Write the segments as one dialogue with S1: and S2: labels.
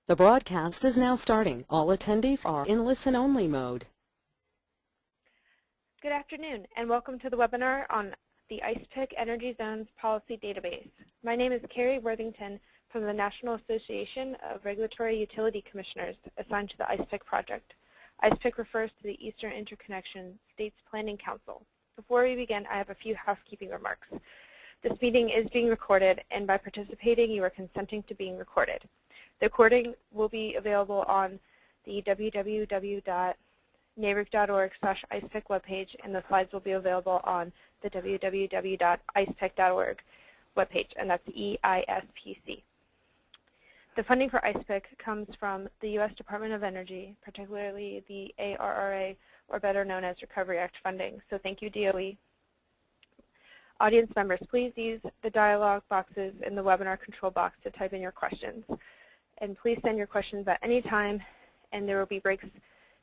S1: The broadcast is now starting. All attendees are in listen-only mode.
S2: Good afternoon, and welcome to the webinar on the ICEPIC Energy Zones Policy Database. My name is Carrie Worthington from the National Association of Regulatory Utility Commissioners assigned to the ICEPIC project. ICEPIC refers to the Eastern Interconnection States Planning Council. Before we begin, I have a few housekeeping remarks. This meeting is being recorded, and by participating, you are consenting to being recorded. The recording will be available on the www.naruc.org/ICEPIC webpage, and the slides will be available on the www.icepic.org webpage, and that's EISPC. The funding for ICEPIC comes from the U.S. Department of Energy, particularly the ARRA, or better known as Recovery Act funding. So thank you, DOE. Audience members, please use the dialog boxes in the webinar control box to type in your questions. And please send your questions at any time, and there will be breaks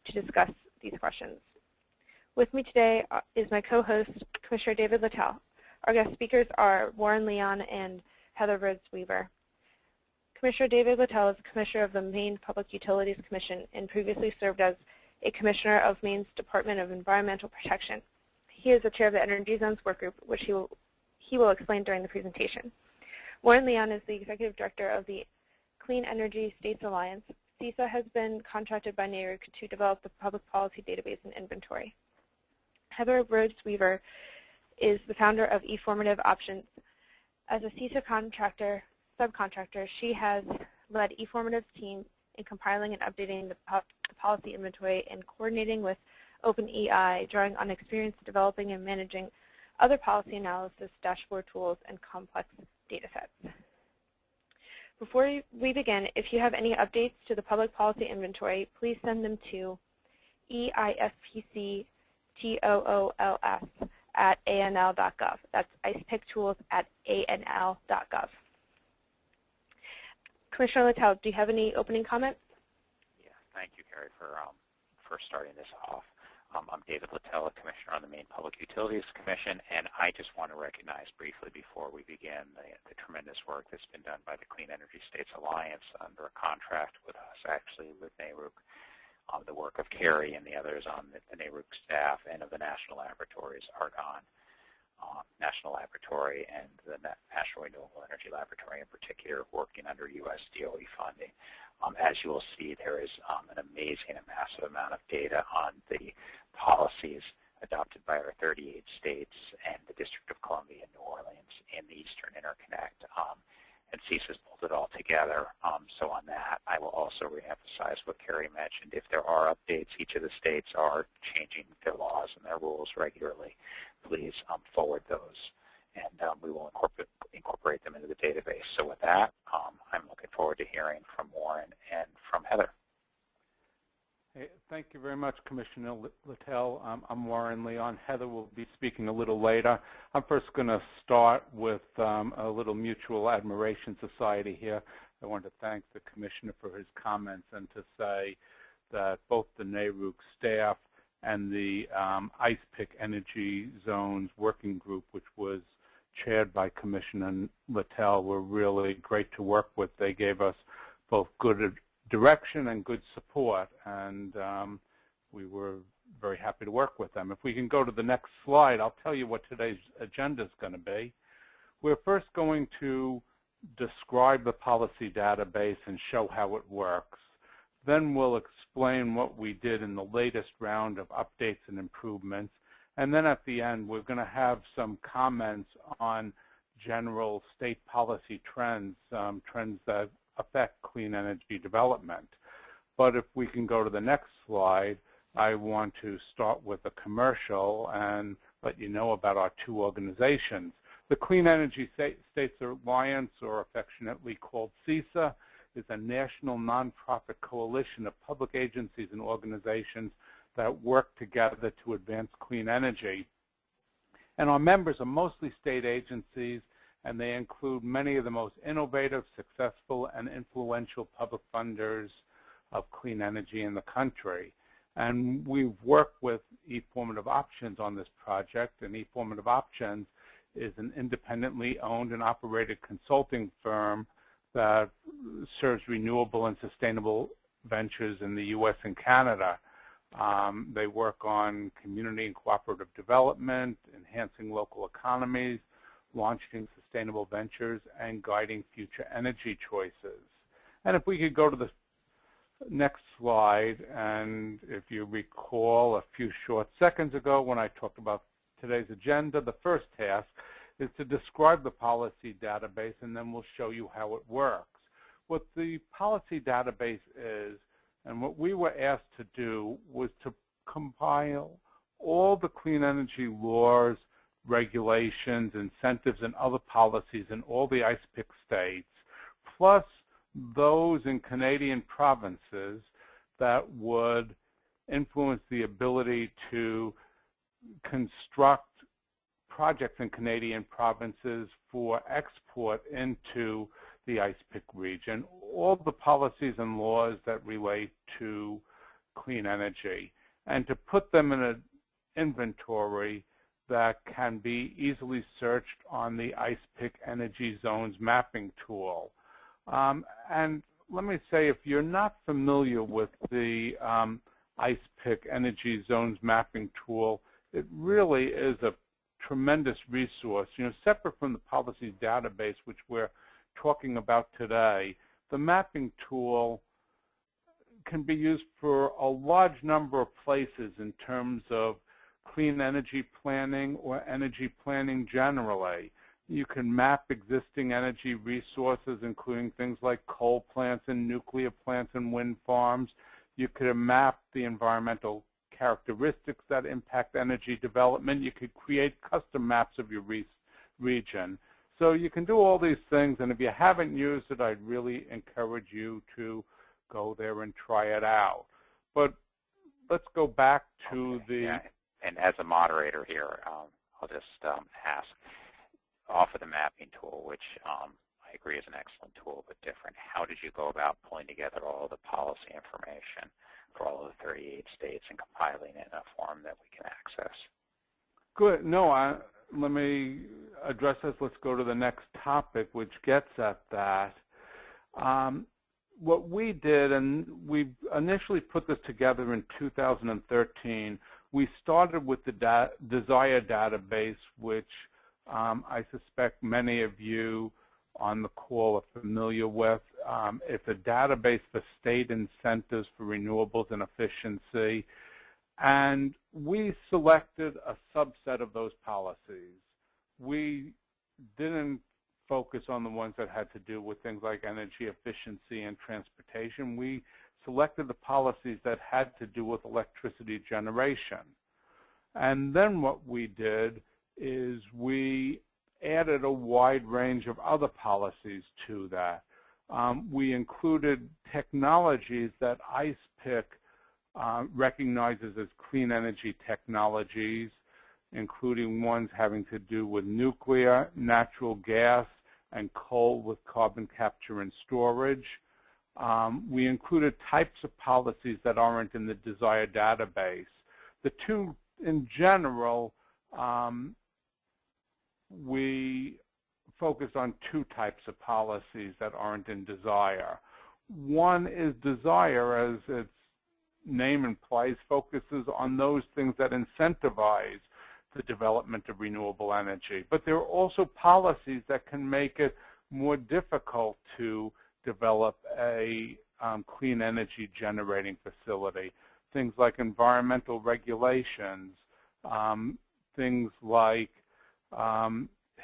S2: to discuss these questions. With me today is my co-host, Commissioner David Littell. Our guest speakers are Warren Leon and Heather Rhodes Weaver. Commissioner David Littell is Commissioner of the Maine Public Utilities Commission and previously served as a Commissioner of Maine's Department of Environmental Protection. He is the chair of the Energy Zones Work Group, which he will explain during the presentation. Warren Leon is the Executive Director of the Clean Energy States Alliance. CESA has been contracted by NARUC to develop the public policy database and inventory. Heather Rhodes Weaver is the founder of eFormative Options. As a CESA subcontractor, she has led eFormative's team in compiling and updating the policy inventory and coordinating with OpenEI, drawing on experience developing and managing other policy analysis, dashboard tools, and complex data sets. Before we begin, if you have any updates to the public policy inventory, please send them to eispctools@anl.gov. That's icepictools@anl.gov. Commissioner Littell, do you have any opening comments?
S3: Yeah, thank you, Carrie, for starting this off. I'm David Littell, a Commissioner on the Maine Public Utilities Commission, and I just want to recognize briefly before we begin the tremendous work that's been done by the Clean Energy States Alliance under a contract with us, actually, with NARUC, the work of Carrie and the others on the NARUC staff and of the National Laboratories, Argonne National Laboratory and the National Renewable Energy Laboratory in particular, working under U.S. DOE funding. As you will see, there is an amazing and massive amount of data on the policies adopted by our 38 states and the District of Columbia and New Orleans in the Eastern Interconnect. And CESA's pulled it all together. So on that, I will also reemphasize what Carrie mentioned. If there are updates, each of the states are changing their laws and their rules regularly. Please forward those, and we will incorporate them into the database. So with that, I'm looking forward to hearing from Warren and from Heather.
S4: Hey, thank you very much, Commissioner Littell. I'm Warren Leon. Heather will be speaking a little later. I'm first going to start with a little mutual admiration society here. I want to thank the Commissioner for his comments and to say that both the NARUC staff and the ICEPIC Energy Zones Working Group, which was chaired by Commissioner Littell, were really great to work with. They gave us both good direction and good support, and we were very happy to work with them. If we can go to the next slide, I'll tell you what today's agenda is going to be. We're first going to describe the policy database and show how it works. Then we'll explain what we did in the latest round of updates and improvements. And then at the end, we're going to have some comments on general state policy trends, trends that affect clean energy development. But if we can go to the next slide, I want to start with a commercial and let you know about our two organizations. The Clean Energy States Alliance, or affectionately called CESA, is a national nonprofit coalition of public agencies and organizations that work together to advance clean energy. And our members are mostly state agencies, and they include many of the most innovative, successful, and influential public funders of clean energy in the country. And we've worked with eFormative Options on this project, and eFormative Options is an independently owned and operated consulting firm that serves renewable and sustainable ventures in the U.S. and Canada. They work on community and cooperative development, enhancing local economies, launching sustainable ventures, and guiding future energy choices. And if we could go to the next slide, and if you recall a few short seconds ago when I talked about today's agenda, the first task is to describe the policy database, and then we'll show you how it works. What the policy database is, and what we were asked to do, was to compile all the clean energy laws, regulations, incentives, and other policies in all the ICE-PIC states, plus those in Canadian provinces that would influence the ability to construct projects in Canadian provinces for export into the ICE-PIC region, all the policies and laws that relate to clean energy, and to put them in an inventory that can be easily searched on the ICE-PIC Energy Zones mapping tool. And let me say, if you're not familiar with the ICE-PIC Energy Zones mapping tool, it really is a tremendous resource. Separate from the policy database, which we're talking about today, the mapping tool can be used for a large number of places in terms of clean energy planning or energy planning generally. You can map existing energy resources, including things like coal plants and nuclear plants and wind farms. You could map the environmental characteristics that impact energy development. You could create custom maps of your region. So you can do all these things, and if you haven't used it, I'd really encourage you to go there and try it out. But let's go back to
S3: Yeah. And as a moderator here, I'll just offer the mapping tool, which I agree is an excellent tool, but different. How did you go about pulling together all the policy information for all of the 38 states and compiling it in a form that we can access?
S4: Good. No, let me address this. Let's go to the next topic, which gets at that. What we did, and we initially put this together in 2013, we started with the Desire database, which I suspect many of you on the call are familiar with. It's a database for state incentives for renewables and efficiency. And we selected a subset of those policies. We didn't focus on the ones that had to do with things like energy efficiency and transportation. We selected the policies that had to do with electricity generation. And then what we did is we added a wide range of other policies to that. We included technologies that ICE-PIC recognizes as clean energy technologies, including ones having to do with nuclear, natural gas, and coal with carbon capture and storage. We included types of policies that aren't in the Desire database. The two, in general, we focused on two types of policies that aren't in Desire. One is Desire, as its name implies, focuses on those things that incentivize the development of renewable energy. But there are also policies that can make it more difficult to develop a clean energy generating facility. Things like environmental regulations, things like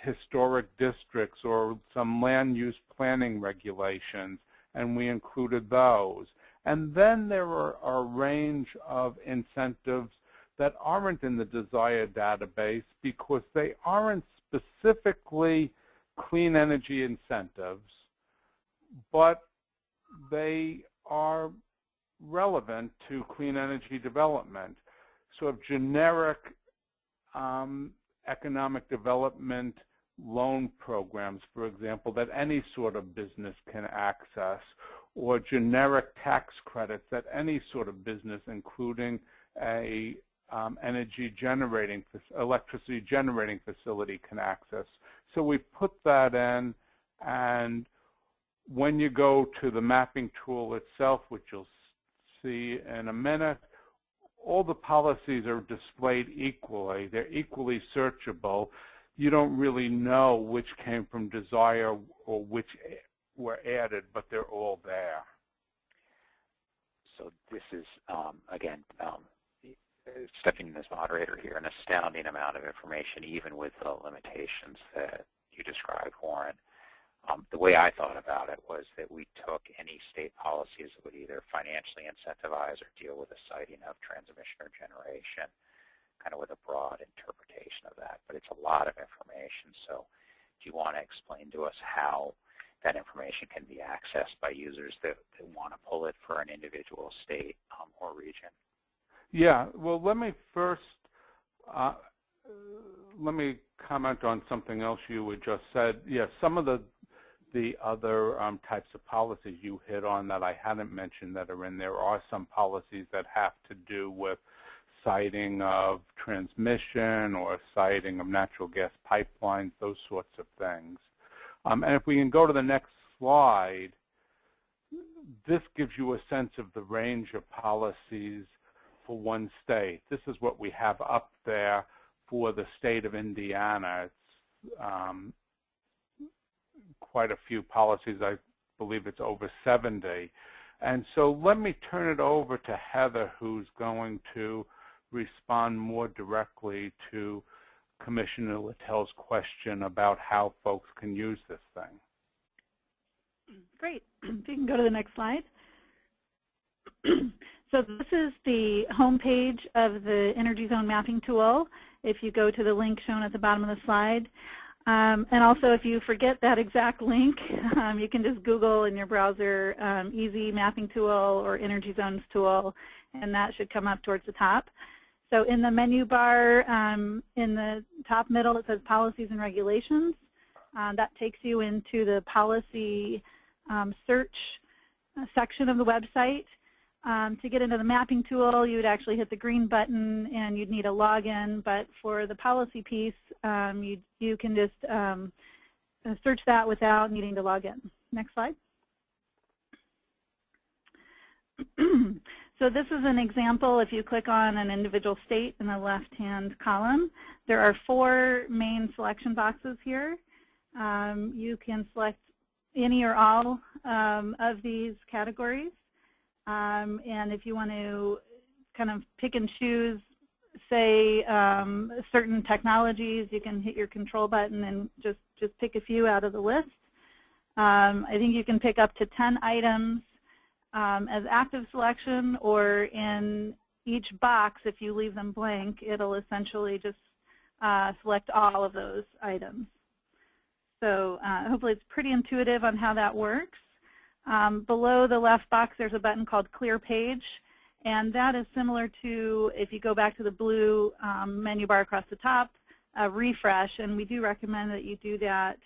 S4: historic districts or some land use planning regulations, and we included those. And then there are a range of incentives that aren't in the Desire database because they aren't specifically clean energy incentives, but they are relevant to clean energy development. So of generic economic development loan programs, for example, that any sort of business can access, or generic tax credits that any sort of business, including a electricity generating facility, can access. So we put that in, and when you go to the mapping tool itself, which you'll see in a minute, all the policies are displayed equally. They're equally searchable. You don't really know which came from Desire or which were added, but they're all there.
S3: So this is, again, stepping in as moderator here, an astounding amount of information, even with the limitations that you described, Warren. The way I thought about it was that we took any state policies that would either financially incentivize or deal with the siting of transmission or generation, kind of with a broad interpretation of that. But it's a lot of information, so do you want to explain to us how that information can be accessed by users that want to pull it for an individual state or region?
S4: Yeah, well, let me first, let me comment on something else you had just said. Yeah, some of the other types of policies you hit on that I hadn't mentioned that are in there are some policies that have to do with siting of transmission or siting of natural gas pipelines, those sorts of things. And if we can go to the next slide, this gives you a sense of the range of policies for one state. This is what we have up there for the state of Indiana. It's quite a few policies. I believe it's over 70. And so let me turn it over to Heather, who's going to respond more directly to Commissioner Littell's question about how folks can use this thing.
S5: Great. If you can go to the next slide. So this is the home page of the Energy Zone Mapping Tool. If you go to the link shown at the bottom of the slide. And also, if you forget that exact link, you can just Google in your browser Easy Mapping Tool or Energy Zones Tool, and that should come up towards the top. So in the menu bar, in the top middle, it says Policies and Regulations. That takes you into the policy search section of the website. To get into the mapping tool, you would actually hit the green button and you'd need a login, but for the policy piece, you can just search that without needing to log in. Next slide. So this is an example. If you click on an individual state in the left-hand column, there are 4 main selection boxes here. You can select any or all of these categories. And if you want to kind of pick and choose, say, certain technologies, you can hit your control button and just pick a few out of the list. I think you can pick up to 10 items as active selection, or in each box, if you leave them blank, it'll essentially just select all of those items. So hopefully it's pretty intuitive on how that works. Below the left box, there's a button called Clear Page, and that is similar to, if you go back to the blue menu bar across the top, refresh, and we do recommend that you do that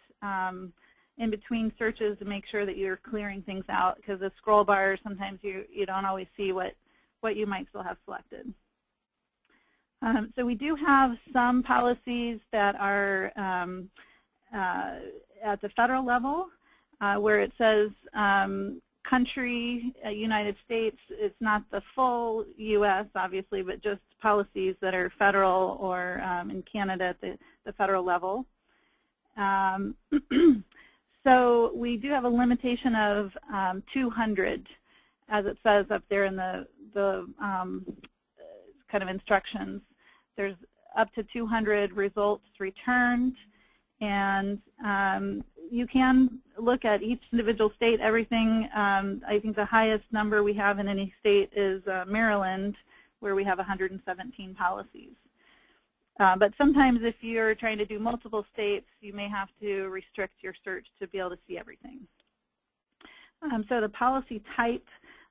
S5: in between searches to make sure that you're clearing things out, because the scroll bar, sometimes you don't always see what you might still have selected. So we do have some policies that are at the federal level, where it says country, United States. It's not the full U.S., obviously, but just policies that are federal or in Canada at the federal level. So we do have a limitation of 200, as it says up there in the kind of instructions. There's up to 200 results returned, and you can look at each individual state, everything. I think the highest number we have in any state is Maryland, where we have 117 policies. But sometimes if you're trying to do multiple states, you may have to restrict your search to be able to see everything. So the policy type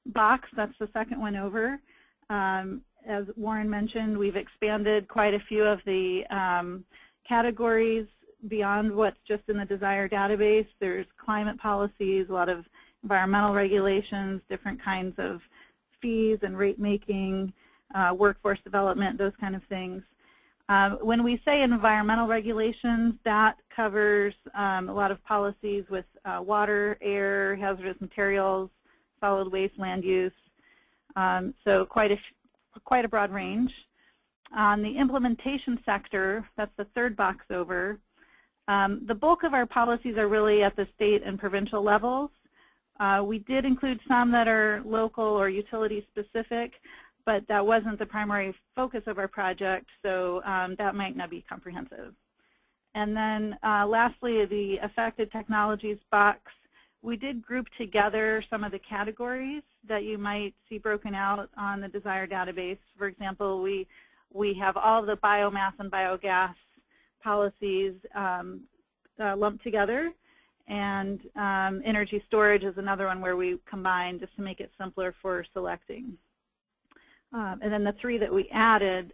S5: box, that's the second one over. As Warren mentioned, we've expanded quite a few of the categories beyond what's just in the Desire database. There's climate policies, a lot of environmental regulations, different kinds of fees and rate making, workforce development, those kind of things. When we say environmental regulations, that covers a lot of policies with water, air, hazardous materials, solid waste, land use. So quite a broad range. On the implementation sector, that's the third box over, the bulk of our policies are really at the state and provincial levels. We did include some that are local or utility specific, but that wasn't the primary focus of our project, so that might not be comprehensive. And then lastly, the affected technologies box, we did group together some of the categories that you might see broken out on the Desire database. For example, we have all of the biomass and biogas policies lumped together, and energy storage is another one where we combined just to make it simpler for selecting. And then the three that we added,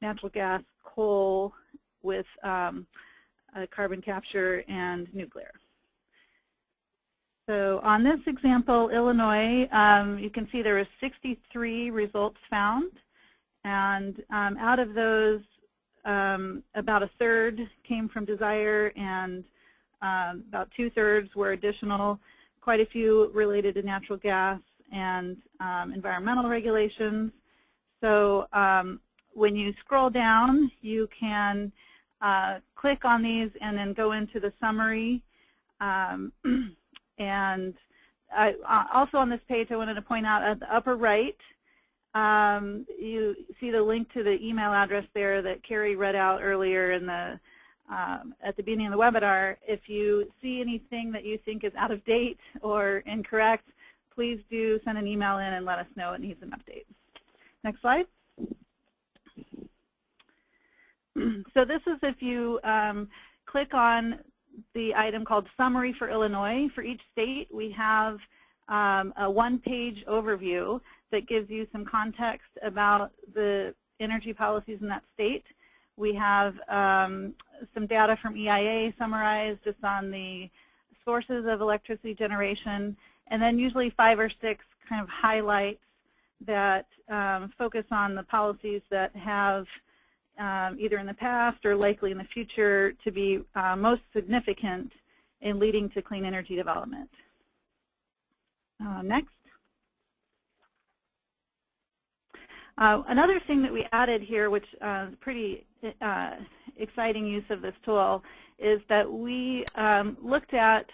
S5: natural gas, coal with carbon capture, and nuclear. So on this example, Illinois, you can see there were 63 results found. And out of those, about a third came from Desire, and about 2/3 were additional, quite a few related to natural gas and environmental regulations. So when you scroll down, you can click on these and then go into the summary. And also on this page, I wanted to point out at the upper right, you see the link to the email address there that Carrie read out earlier in the at the beginning of the webinar. If you see anything that you think is out of date or incorrect, please do send an email in and let us know it needs an update. Next slide. So this is if you click on the item called Summary for Illinois. For each state, we have a one-page overview that gives you some context about the energy policies in that state. We have some data from EIA summarized just on the sources of electricity generation, and then usually 5 or 6 kind of highlights that focus on the policies that have either in the past or likely in the future to be most significant in leading to clean energy development. Next. Another thing that we added here, which is pretty exciting use of this tool, is that we looked at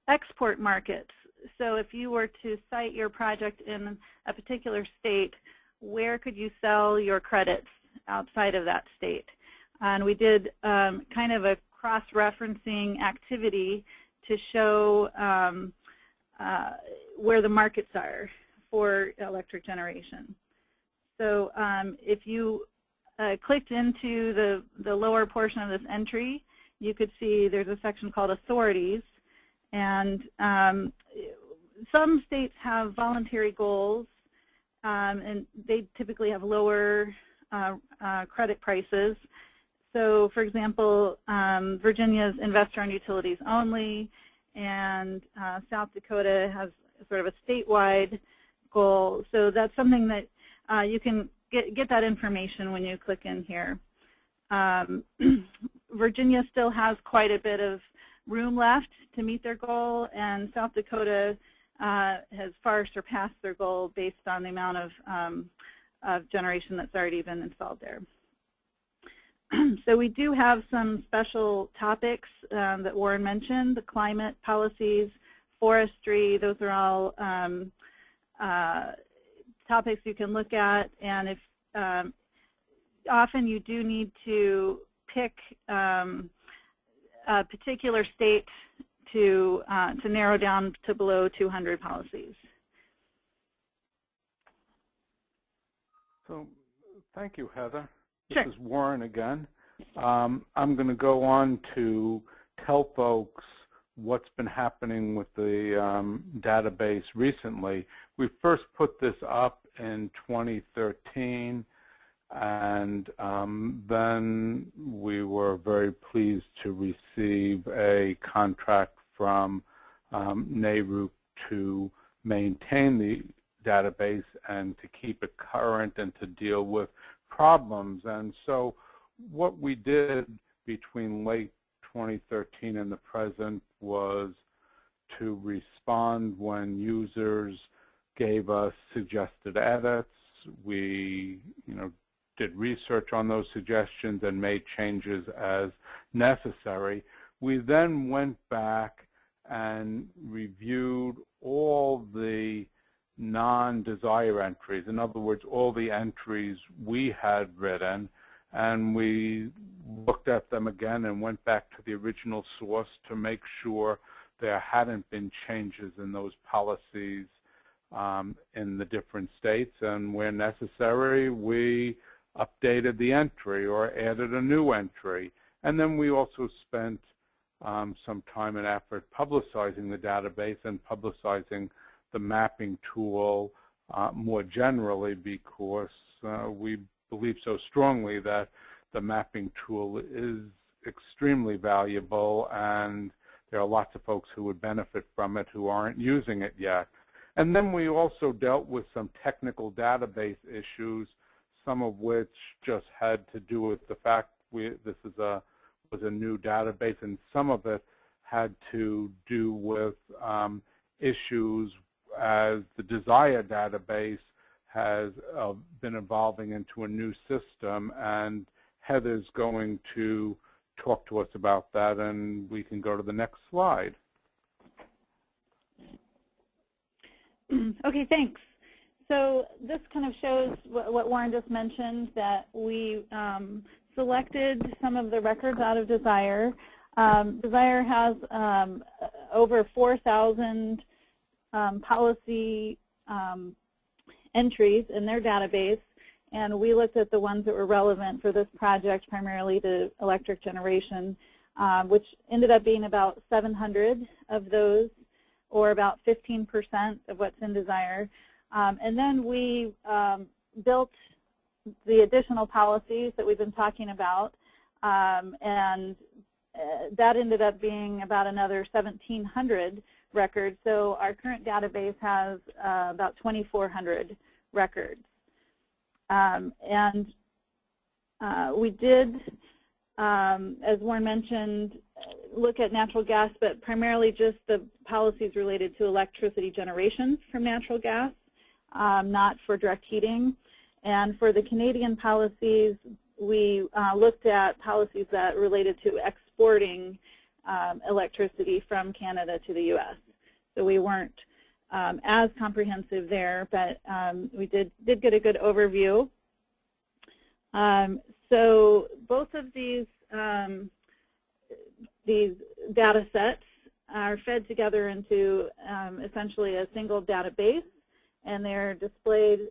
S5: export markets. So if you were to site your project in a particular state, where could you sell your credits outside of that state? And we did kind of a cross-referencing activity to show where the markets are for electric generation. So if you clicked into the lower portion of this entry, you could see there's a section called Authorities. And some states have voluntary goals, and they typically have lower credit prices. So for example, Virginia's investor-owned utilities only, and South Dakota has sort of a statewide goal. So that's something that you can get that information when you click in here. Virginia still has quite a bit of room left to meet their goal, and South Dakota has far surpassed their goal based on the amount of generation that's already been installed there. So we do have some special topics that Warren mentioned, the climate policies, forestry, those are all topics you can look at, and if often you do need to pick a particular state to narrow down to below 200 policies.
S4: So thank you, Heather.
S5: Sure.
S4: This is Warren again. I'm going to go on to tell folks what's been happening with the database recently. We first put this up in 2013, and then we were very pleased to receive a contract from NARUC to maintain the database and to keep it current and to deal with problems. And so what we did between late 2013 and the present was to respond when users gave us suggested edits. We, did research on those suggestions and made changes as necessary. We then went back and reviewed all the non-desire entries. In other words, all the entries we had written, and we looked at them again and went back to the original source to make sure there hadn't been changes in those policies in the different states, and where necessary, we updated the entry or added a new entry. And then we also spent some time and effort publicizing the database and publicizing the mapping tool more generally, because we believe so strongly that the mapping tool is extremely valuable, and there are lots of folks who would benefit from it who aren't using it yet. And then we also dealt with some technical database issues, some of which just had to do with the fact this was a new database, and some of it had to do with issues as the Desire database has been evolving into a new system, and Heather's going to talk to us about that, and we can go to the next slide.
S5: Okay, thanks. So this kind of shows what Warren just mentioned, that we selected some of the records out of Desire. Desire has over 4,000 policy entries in their database, and we looked at the ones that were relevant for this project, primarily the electric generation, which ended up being about 700 of those, or about 15% of what's in Desire. And then we built the additional policies that we've been talking about, and that ended up being about another 1,700 records. So our current database has about 2,400 records. And we did, as Warren mentioned, look at natural gas, but primarily just the policies related to electricity generation from natural gas, not for direct heating. And for the Canadian policies, we looked at policies that related to exporting electricity from Canada to the U.S. So we weren't as comprehensive there, but we did get a good overview. So both of these data sets are fed together into essentially a single database, and they're displayed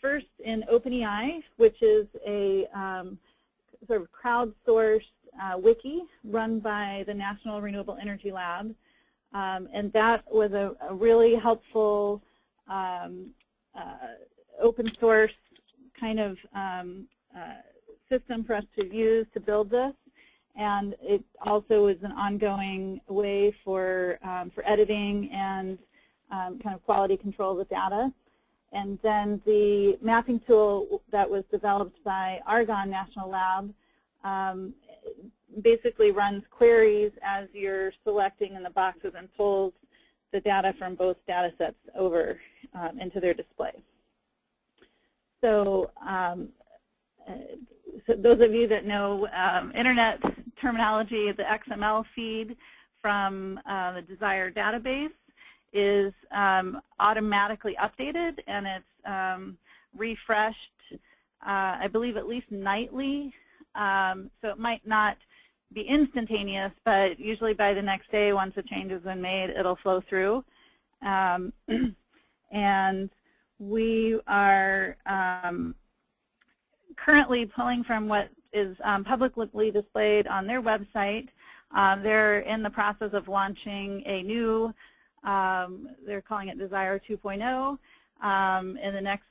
S5: first in OpenEI, which is a sort of crowdsourced wiki run by the National Renewable Energy Lab. And that was a really helpful open source kind of system for us to use to build this. And it also is an ongoing way for editing and kind of quality control of the data. And then the mapping tool that was developed by Argonne National Lab basically runs queries as you're selecting in the boxes and pulls the data from both data sets over into their display. So, so those of you that know internet terminology, the XML feed from the Desire database is automatically updated, and it's refreshed, I believe, at least nightly. So it might not be instantaneous, but usually by the next day, once a change has been made, it'll flow through. And we are currently pulling from what is publicly displayed on their website. They're in the process of launching a new, they're calling it Desire 2.0 in the next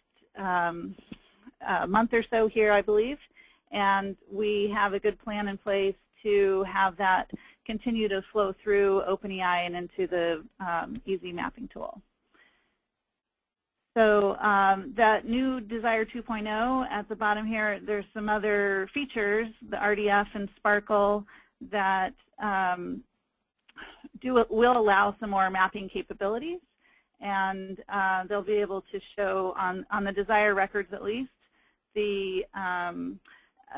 S5: month or so here, I believe. And we have a good plan in place to have that continue to flow through OpenEI and into the Easy Mapping tool. So that new Desire 2.0 at the bottom here, there's some other features, the RDF and Sparkle, that will allow some more mapping capabilities. And they'll be able to show on the Desire records at least the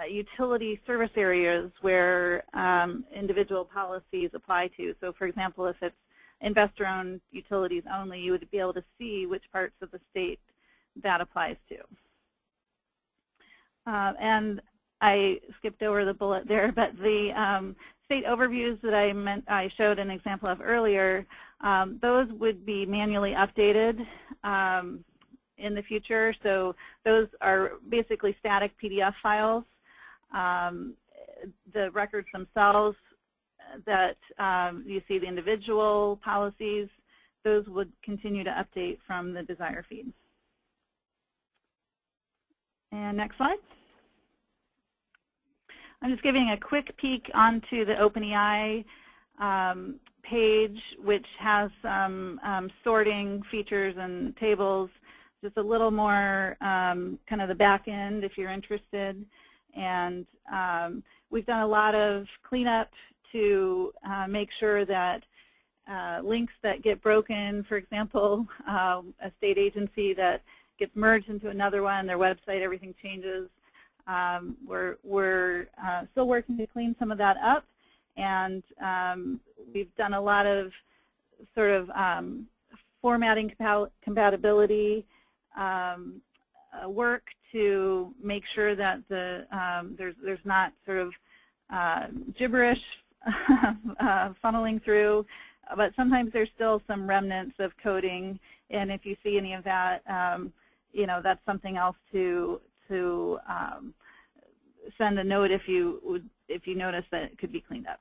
S5: utility service areas where individual policies apply to. So for example, if it's investor-owned utilities only, you would be able to see which parts of the state that applies to. And I skipped over the bullet there, but the state overviews that I showed an example of earlier, those would be manually updated in the future. So those are basically static PDF files. The records themselves that you see the individual policies, those would continue to update from the Desire feed. And next slide. I'm just giving a quick peek onto the OpenEI page, which has some sorting features and tables, just a little more kind of the back end if you're interested. And we've done a lot of cleanup to make sure that links that get broken, for example, a state agency that gets merged into another one, their website, everything changes. We're still working to clean some of that up, and we've done a lot of sort of formatting compatibility work to make sure that there's not sort of gibberish funneling through, but sometimes there's still some remnants of coding, and if you see any of that, you know, that's something else to send a note if you notice that it could be cleaned up.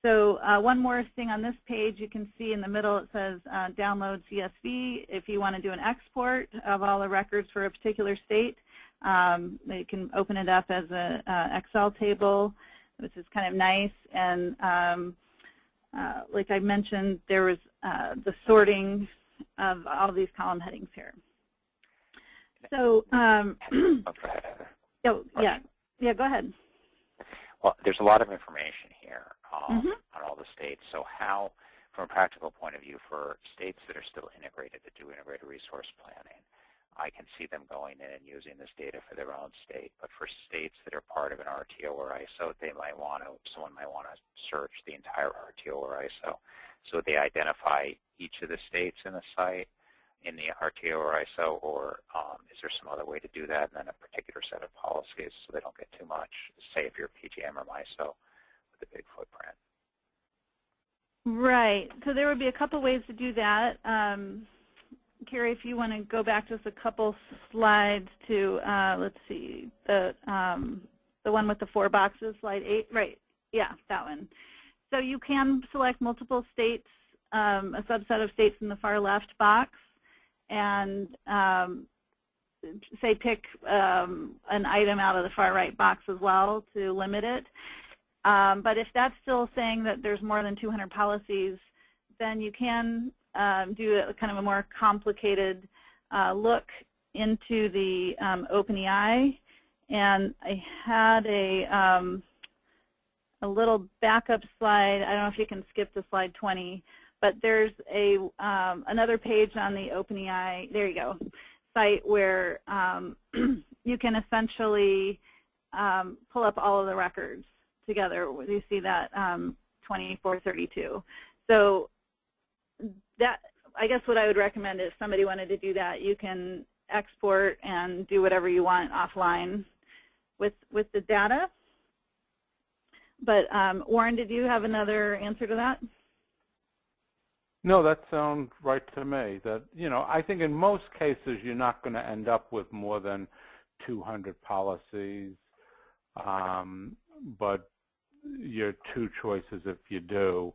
S5: So one more thing on this page, you can see in the middle it says download CSV. If you want to do an export of all the records for a particular state, you can open it up as an Excel table, which is kind of nice. And like I mentioned, there was the sorting of all these column headings here. So, oh, yeah, go ahead.
S3: Well, there's a lot of information here on all the states. So how, from a practical point of view, for states that are still integrated, that do integrated resource planning, I can see them going in and using this data for their own state. But for states that are part of an RTO or ISO, someone might want to search the entire RTO or ISO. So they identify each of the states in the site in the RTO or ISO, or is there some other way to do that, and then a particular set of policies so they don't get too much, say if you're PJM or MISO with a big footprint?
S5: Right. So there would be a couple ways to do that. Carrie, if you want to go back just a couple slides to, let's see, the one with the 4 boxes, slide 8. Right. Yeah, that one. So you can select multiple states, a subset of states in the far left box, and say pick an item out of the far right box as well to limit it. But if that's still saying that there's more than 200 policies, then you can do a kind of a more complicated look into the OpenEI. And I had a little backup slide. I don't know if you can skip to slide 20, but there's a another page on the OpenEI, there you go, site where you can essentially pull up all of the records together. You see that 2432. So that, I guess what I would recommend is if somebody wanted to do that, you can export and do whatever you want offline with the data. But Warren, did you have another answer to that?
S4: No, that sounds right to me. That, you know, I think in most cases you're not going to end up with more than 200 policies, but your two choices, if you do,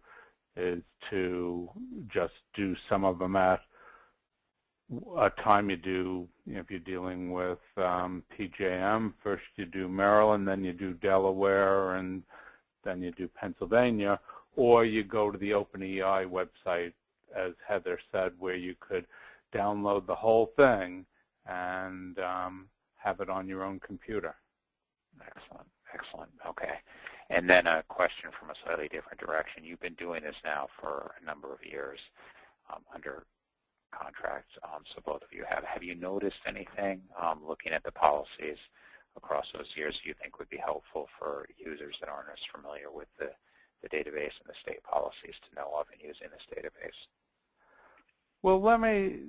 S4: is to just do some of them at a time. You do, you know, if you're dealing with PJM, first you do Maryland, then you do Delaware, and then you do Pennsylvania, or you go to the OpenEI website, as Heather said, where you could download the whole thing and have it on your own computer.
S3: Excellent, excellent. Okay. And then a question from a slightly different direction. You've been doing this now for a number of years under contracts, so both of you have. Have you noticed anything looking at the policies across those years you think would be helpful for users that aren't as familiar with the database and the state policies to know of in using this database?
S4: Well, let me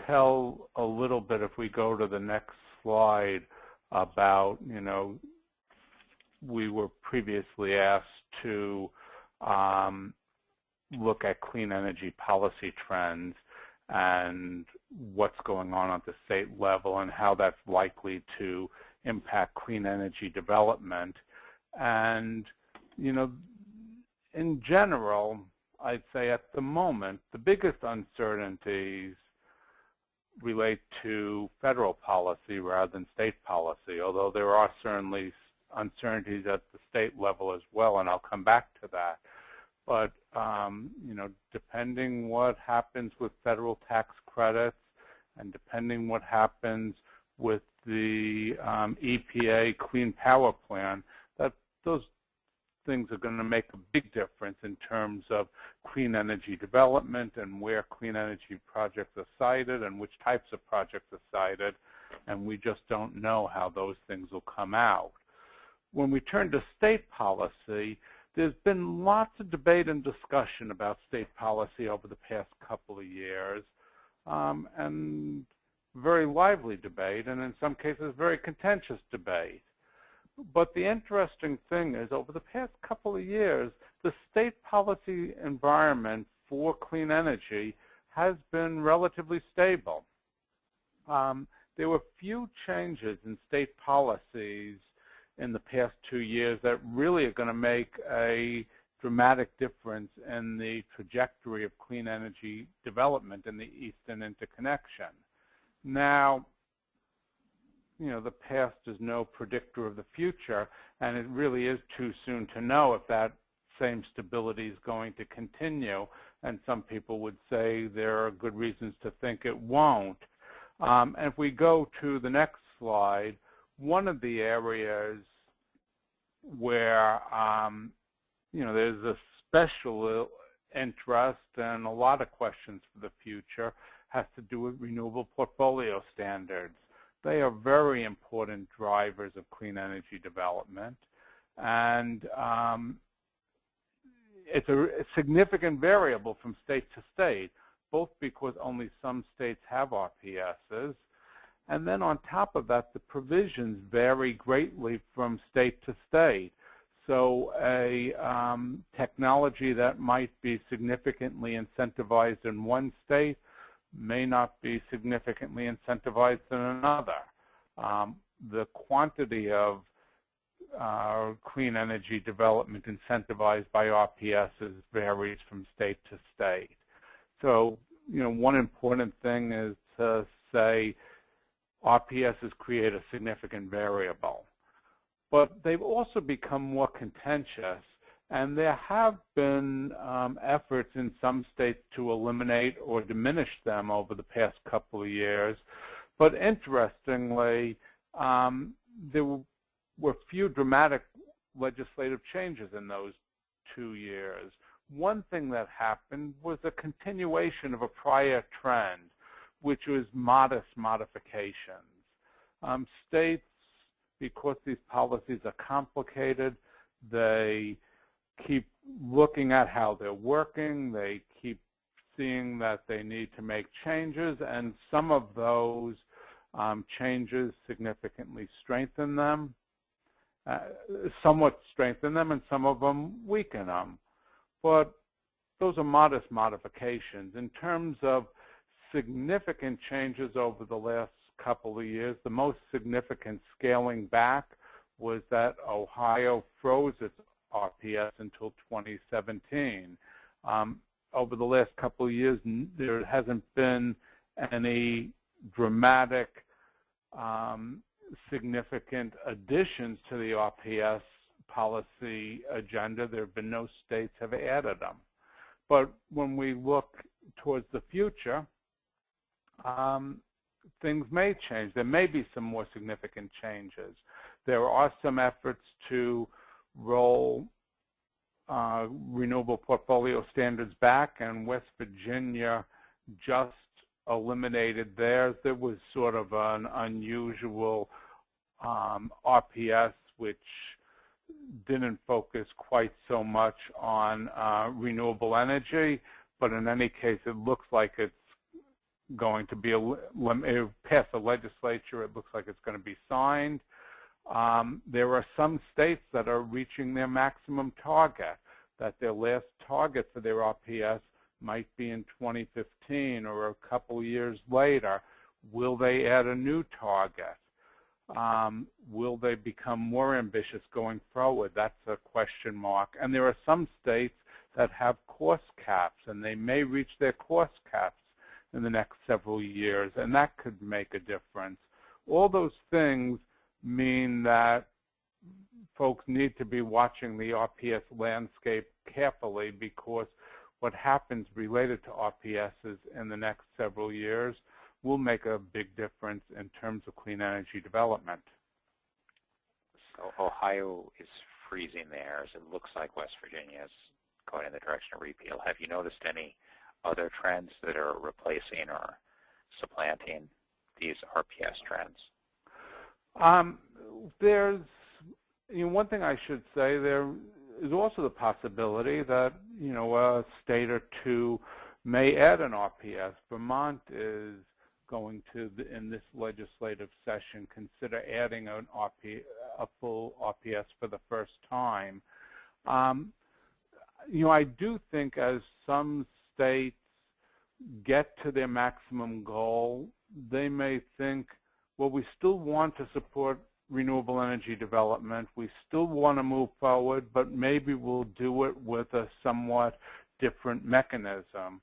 S4: tell a little bit, if we go to the next slide, about, we were previously asked to look at clean energy policy trends and what's going on at the state level and how that's likely to impact clean energy development. And, in general, I'd say at the moment, the biggest uncertainties relate to federal policy rather than state policy, although there are certainly uncertainties at the state level as well, and I'll come back to that. But, depending what happens with federal tax credits and depending what happens with the EPA Clean Power Plan, those things are going to make a big difference in terms of clean energy development and where clean energy projects are cited and which types of projects are cited, and we just don't know how those things will come out. When we turn to state policy, there's been lots of debate and discussion about state policy over the past couple of years, and very lively debate, and in some cases very contentious debate. But the interesting thing is, over the past couple of years, the state policy environment for clean energy has been relatively stable. There were few changes in state policies in the past 2 years that really are going to make a dramatic difference in the trajectory of clean energy development in the Eastern Interconnection. Now, the past is no predictor of the future, and it really is too soon to know if that same stability is going to continue, and some people would say there are good reasons to think it won't. And if we go to the next slide, one of the areas where there's a special interest and a lot of questions for the future has to do with renewable portfolio standards. They are very important drivers of clean energy development, and it's a significant variable from state to state, both because only some states have RPSs, and then on top of that, the provisions vary greatly from state to state. So a technology that might be significantly incentivized in one state may not be significantly incentivized in another. The quantity of clean energy development incentivized by RPSs varies from state to state. So, one important thing is to say RPSs create a significant variable. But they've also become more contentious, and there have been efforts in some states to eliminate or diminish them over the past couple of years. But interestingly, there were few dramatic legislative changes in those 2 years. One thing that happened was a continuation of a prior trend, which was modest modifications. States, because these policies are complicated, they keep looking at how they're working, they keep seeing that they need to make changes, and some of those changes significantly strengthen them, somewhat strengthen them, and some of them weaken them. But those are modest modifications. In terms of significant changes over the last couple of years, the most significant scaling back was that Ohio froze its RPS until 2017. Over the last couple of years, there hasn't been any dramatic significant additions to the RPS policy agenda. There have been no states have added them. But when we look towards the future, things may change. There may be some more significant changes. There are some efforts to roll renewable portfolio standards back, and West Virginia just eliminated theirs. There was sort of an unusual RPS, which didn't focus quite so much on renewable energy, but in any case, it looks like it's going to be pass the legislature. It looks like it's going to be signed. There are some states that are reaching their maximum target, that their last target for their RPS might be in 2015 or a couple years later. Will they add a new target? Will they become more ambitious going forward? That's a question mark. And there are some states that have cost caps, and they may reach their cost caps in the next several years, and that could make a difference. All those things mean that folks need to be watching the RPS landscape carefully, because what happens related to RPSs in the next several years will make a big difference in terms of clean energy development.
S3: So Ohio is freezing theirs. It looks like West Virginia is going in the direction of repeal. Have you noticed any other trends that are replacing or supplanting these RPS trends?
S4: There's, one thing I should say, there is also the possibility that, a state or two may add an RPS. Vermont is going to, in this legislative session, consider adding a full RPS for the first time. I do think as some states get to their maximum goal, they may think, well, we still want to support renewable energy development. We still want to move forward, but maybe we'll do it with a somewhat different mechanism.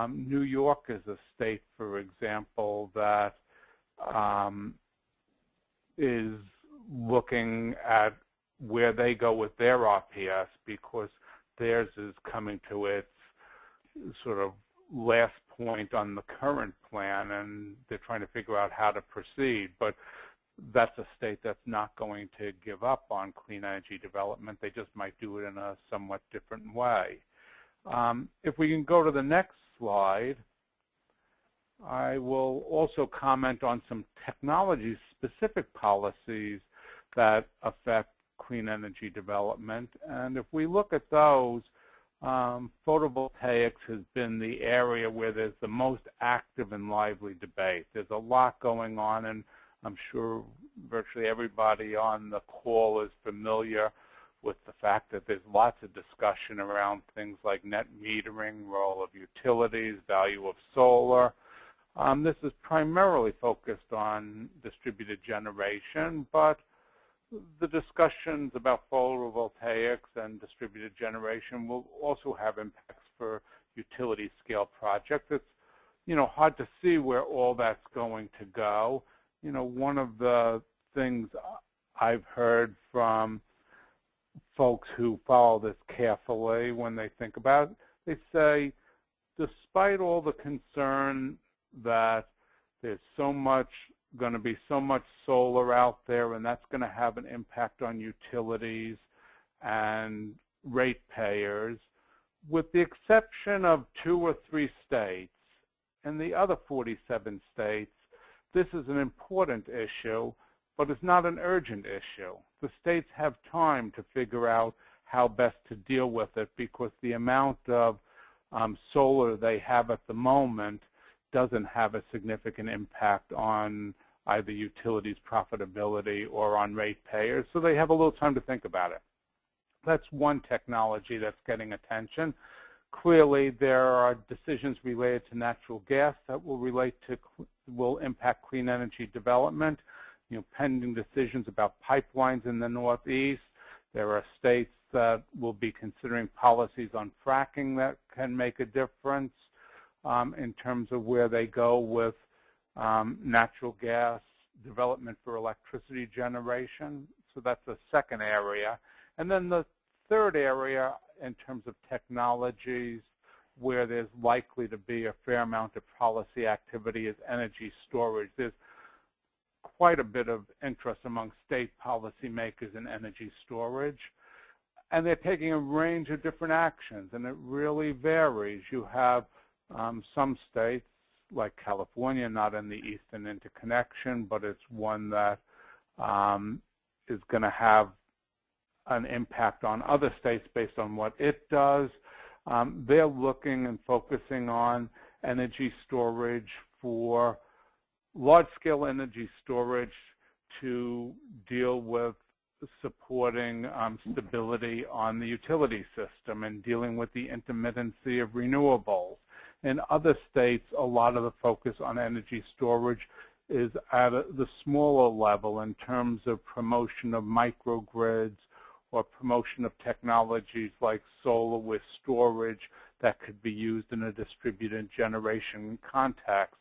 S4: New York is a state, for example, that is looking at where they go with their RPS, because theirs is coming to its sort of last point on the current plan, and they're trying to figure out how to proceed. But that's a state that's not going to give up on clean energy development. They just might do it in a somewhat different way. If we can go to the next slide, I will also comment on some technology-specific policies that affect clean energy development. And if we look at those, photovoltaics has been the area where there's the most active and lively debate. There's a lot going on, and I'm sure virtually everybody on the call is familiar with the fact that there's lots of discussion around things like net metering, role of utilities, value of solar. This is primarily focused on distributed generation, but the discussions about photovoltaics and distributed generation will also have impacts for utility scale projects. It's hard to see where all that's going to go. One of the things I've heard from folks who follow this carefully when they think about it, they say, despite all the concern that there's going to be so much solar out there, and that's going to have an impact on utilities and ratepayers, with the exception of 2 or 3 states, and the other 47 states, this is an important issue, but it's not an urgent issue. The states have time to figure out how best to deal with it, because the amount of solar they have at the moment doesn't have a significant impact on either utilities' profitability or on ratepayers, so they have a little time to think about it. That's one technology that's getting attention. Clearly, there are decisions related to natural gas that will impact clean energy development. Pending decisions about pipelines in the Northeast. There are states that will be considering policies on fracking that can make a difference in terms of where they go with natural gas development for electricity generation. So that's the second area. And then the third area in terms of technologies, where there's likely to be a fair amount of policy activity is energy storage. There's quite a bit of interest among state policymakers in energy storage. And they're taking a range of different actions, and it really varies. You have some states, like California, not in the Eastern Interconnection, but it's one that is going to have an impact on other states based on what it does. They're looking and focusing on energy storage for large-scale energy storage to deal with supporting stability on the utility system and dealing with the intermittency of renewables. In other states, a lot of the focus on energy storage is at the smaller level in terms of promotion of microgrids or promotion of technologies like solar with storage that could be used in a distributed generation context.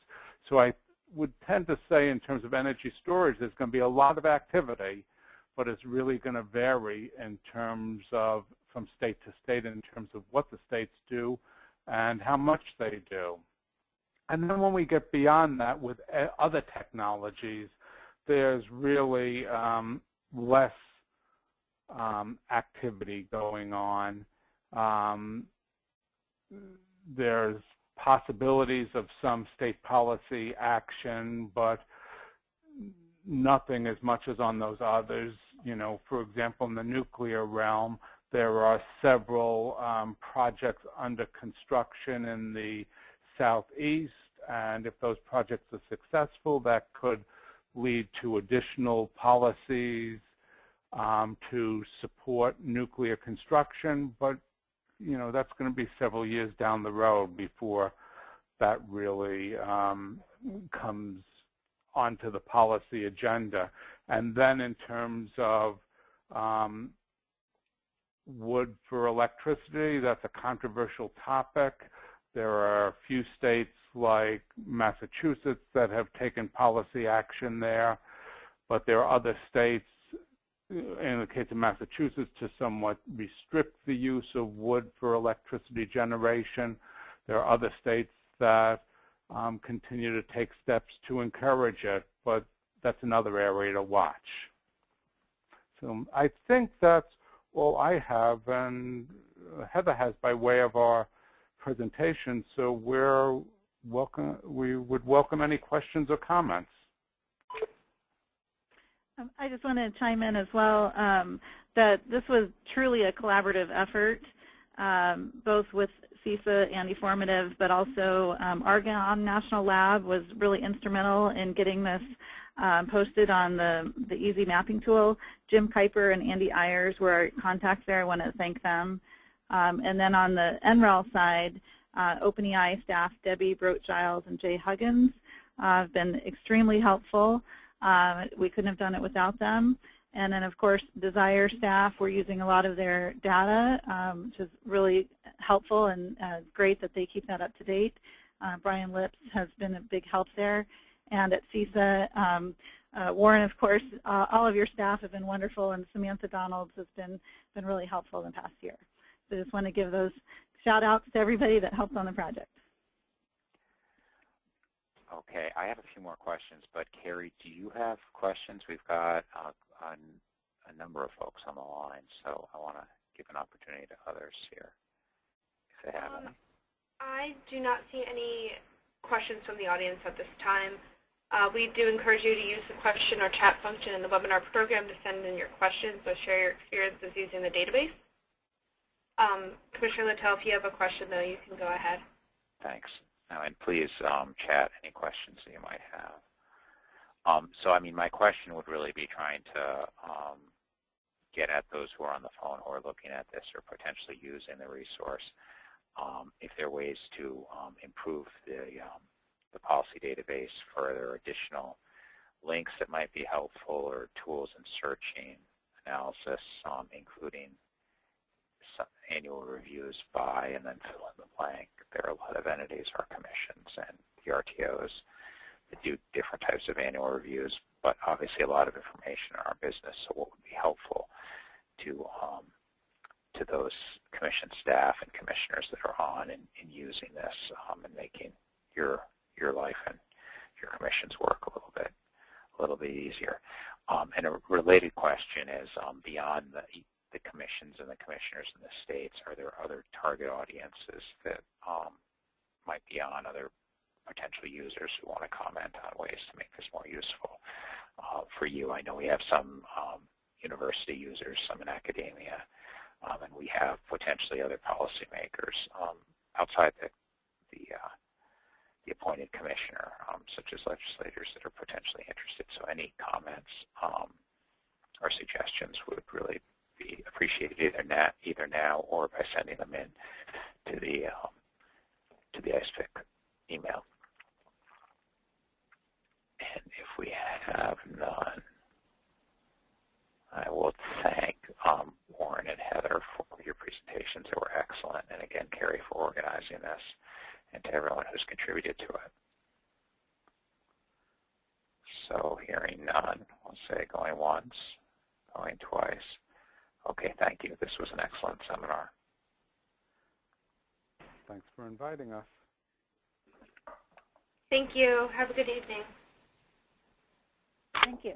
S4: So I would tend to say in terms of energy storage, there's going to be a lot of activity, but it's really going to vary in terms of from state to state in terms of what the states do and how much they do. And then when we get beyond that with other technologies, there's really less activity going on. There's possibilities of some state policy action, but nothing as much as on those others. You know, for example, in the nuclear realm, there are several projects under construction in the southeast, and if those projects are successful, that could lead to additional policies to support nuclear construction, but you know, that's going to be several years down the road before that really comes onto the policy agenda. And then in terms of wood for electricity, that's a controversial topic. There are a few states like Massachusetts that have taken policy action there, but there are other states, in the case of Massachusetts, to somewhat restrict the use of wood for electricity generation. There are other states that continue to take steps to encourage it, but that's another area to watch. So I think that's all I have, and Heather has by way of our presentation, so we would welcome any questions or comments.
S5: I just want to chime in as well that this was truly a collaborative effort, both with CESA and eFormative, but also Argonne National Lab was really instrumental in getting this posted on the EASY mapping tool. Jim Kuiper and Andy Ayers were our contacts there. I want to thank them. And then on the NREL side, OpenEI staff Debbie Broach-Giles and Jay Huggins have been extremely helpful. We couldn't have done it without them. And then, of course, Desire staff, we're using a lot of their data, which is really helpful and great that they keep that up to date. Brian Lips has been a big help there. And at CESA, Warren, of course, all of your staff have been wonderful, and Samantha Donalds has been really helpful in the past year. So I just want to give those shout-outs to everybody that helped on the project.
S3: Okay, I have a few more questions, but Carrie, do you have questions? We've got a number of folks on the line, so I want to give an opportunity to others here if they have any.
S2: I do not see any questions from the audience at this time. We do encourage you to use the question or chat function in the webinar program to send in your questions or share your experiences using the database. Commissioner Littell, if you have a question, though, you can go ahead.
S3: Thanks. And please chat any questions that you might have. So, I mean, my question would really be trying to get at those who are on the phone or looking at this or potentially using the resource. If there are ways to improve the policy database, further additional links that might be helpful, or tools in searching, analysis, including annual reviews by, and then fill in the blank. There are a lot of entities, our commissions and the RTOs, that do different types of annual reviews, but obviously a lot of information in our business. So what would be helpful to to those commission staff and commissioners that are on in using this and making your life and your commission's work a little bit easier. And a related question is, beyond the commissions and the commissioners in the states, are there other target audiences that might be on, other potential users who want to comment on ways to make this more useful for you? I know we have some university users, some in academia, and we have potentially other policymakers outside the appointed commissioner, such as legislators that are potentially interested. So any comments or suggestions would really be appreciated either now or by sending them in to the ISPIC email. And if we have none, I will thank Warren and Heather for your presentations. They were excellent. And again, Carrie for organizing this, and to everyone who's contributed to it. So hearing none, we'll say going once, going twice. Okay, thank you. This was an excellent seminar.
S4: Thanks for inviting us.
S2: Thank you. Have a good evening.
S5: Thank you.